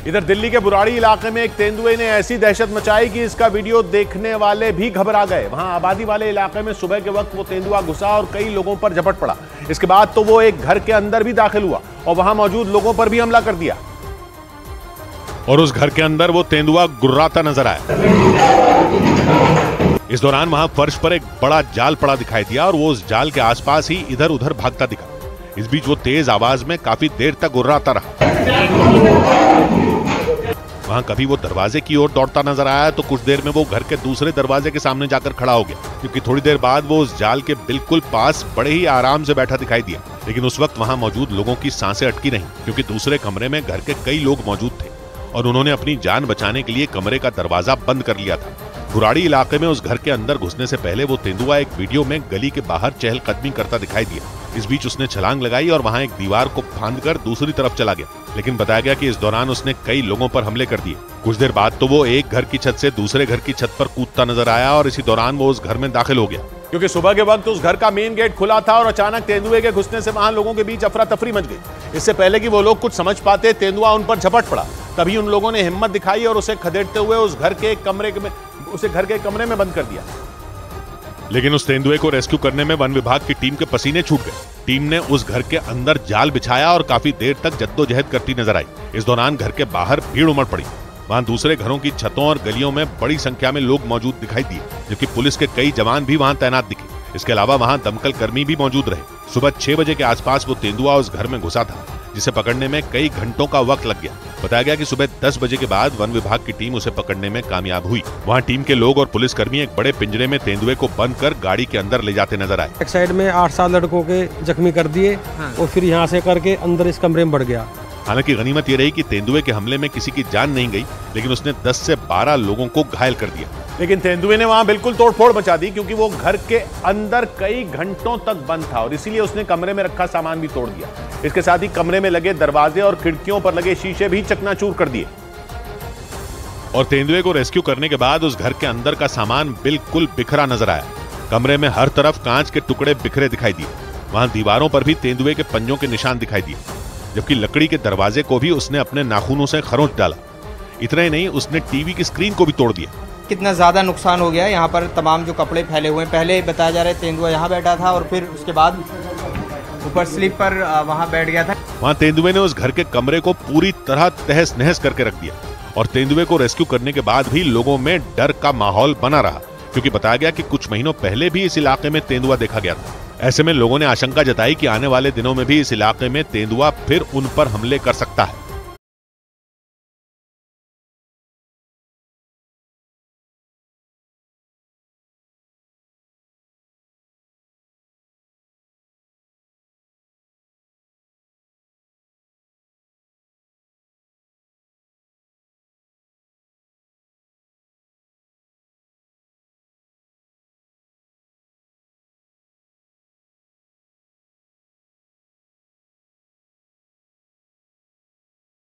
इधर दिल्ली के बुराड़ी इलाके में एक तेंदुए ने ऐसी दहशत मचाई कि इसका वीडियो देखने वाले भी घबरा गए। वहां आबादी वाले इलाके में सुबह के वक्त वो तेंदुआ घुसा और कई लोगों पर झपट पड़ा। इसके बाद तो वो एक घर के अंदर भी दाखिल हुआ और वहां मौजूद लोगों पर भी हमला कर दिया और उस घर के अंदर वो तेंदुआ गुर्राता नजर आया। इस दौरान वहां फर्श पर एक बड़ा जाल पड़ा दिखाई दिया और वो उस जाल के आसपास ही इधर उधर भागता दिखा। इस बीच वो तेज आवाज में काफी देर तक गुर्राता रहा। वहां कभी वो दरवाजे की ओर दौड़ता नजर आया तो कुछ देर में वो घर के दूसरे दरवाजे के सामने जाकर खड़ा हो गया, क्योंकि थोड़ी देर बाद वो उस जाल के बिल्कुल पास बड़े ही आराम से बैठा दिखाई दिया। लेकिन उस वक्त वहां मौजूद लोगों की सांसें अटकी नहीं, क्योंकि दूसरे कमरे में घर के कई लोग मौजूद थे और उन्होंने अपनी जान बचाने के लिए कमरे का दरवाजा बंद कर लिया था। बुराड़ी इलाके में उस घर के अंदर घुसने से पहले वो तेंदुआ एक वीडियो में गली के बाहर चहलकदमी करता दिखाई दिया। इस बीच उसने छलांग लगाई और वहां एक दीवार को फांदकर दूसरी तरफ चला गया, लेकिन बताया गया कि इस दौरान उसने कई लोगों पर हमले कर दिए। कुछ देर बाद तो वो एक घर की छत से दूसरे घर की छत पर कूदता नजर आया और इसी दौरान वो उस घर में दाखिल हो गया, क्योंकि सुबह के वक्त उस घर का मेन गेट खुला था और अचानक तेंदुए के घुसने से वहां लोगों के बीच अफरा तफरी मच गई। इससे पहले कि वो लोग कुछ समझ पाते, तेंदुआ उन पर झपट पड़ा। तभी उन लोगों ने हिम्मत दिखाई और उसे खदेड़ते हुए उसे घर के कमरे में बंद कर दिया। लेकिन उस तेंदुए को रेस्क्यू करने में वन विभाग की टीम के पसीने छूट गए। टीम ने उस घर के अंदर जाल बिछाया और काफी देर तक जद्दोजहद करती नजर आई। इस दौरान घर के बाहर भीड़ उमड़ पड़ी। वहां दूसरे घरों की छतों और गलियों में बड़ी संख्या में लोग मौजूद दिखाई दिए, जबकि पुलिस के कई जवान भी वहां तैनात दिखे। इसके अलावा वहां दमकल कर्मी भी मौजूद रहे। सुबह 6 बजे के आसपास वो तेंदुआ उस घर में घुसा था, जिसे पकड़ने में कई घंटों का वक्त लग गया। बताया गया कि सुबह 10 बजे के बाद वन विभाग की टीम उसे पकड़ने में कामयाब हुई। वहां टीम के लोग और पुलिसकर्मी एक बड़े पिंजरे में तेंदुए को बंद कर गाड़ी के अंदर ले जाते नजर आए। एक साइड में 8-7 लड़कों के जख्मी कर दिए और फिर यहाँ से करके अंदर इस कमरे में बढ़ गया। हालांकि गनीमत ये रही कि तेंदुए के हमले में किसी की जान नहीं गई, लेकिन उसने 10 से 12 लोगों को घायल कर दिया। लेकिन तेंदुए ने वहां बिल्कुल तोड़फोड़ मचा दी, क्योंकि वो घर के अंदर कई घंटों तक बंद था और इसीलिए उसने कमरे में रखा सामान भी तोड़ दिया। इसके साथ ही कमरे में लगे दरवाजे और खिड़कियों पर लगे शीशे भी चकनाचूर कर दिए। और तेंदुए को रेस्क्यू करने के बाद उस घर के अंदर का सामान बिल्कुल बिखरा नजर आया। कमरे में हर तरफ कांच के टुकड़े बिखरे दिखाई दिए। वहां दीवारों पर भी तेंदुए के पंजों के निशान दिखाई दिए, जबकि लकड़ी के दरवाजे को भी उसने अपने नाखूनों से खरोंच डाला। इतना ही नहीं, उसने टीवी की स्क्रीन को भी तोड़ दिया। कितना ज़्यादा नुकसान हो गया। यहाँ पर तमाम जो कपड़े फैले हुए हैं, पहले बताया जा रहा है तेंदुआ यहाँ बैठा था और फिर उसके बाद ऊपर स्लीप पर वहाँ बैठ गया था। वहाँ तेंदुए ने उस घर के कमरे को पूरी तरह तहस नहस करके रख दिया और तेंदुए को रेस्क्यू करने के बाद भी लोगों में डर का माहौल बना रहा, क्योंकि बताया गया कि कुछ महीनों पहले भी इस इलाके में तेंदुआ देखा गया था। ऐसे में लोगों ने आशंका जताई कि आने वाले दिनों में भी इस इलाके में तेंदुआ फिर उन पर हमले कर सकता है।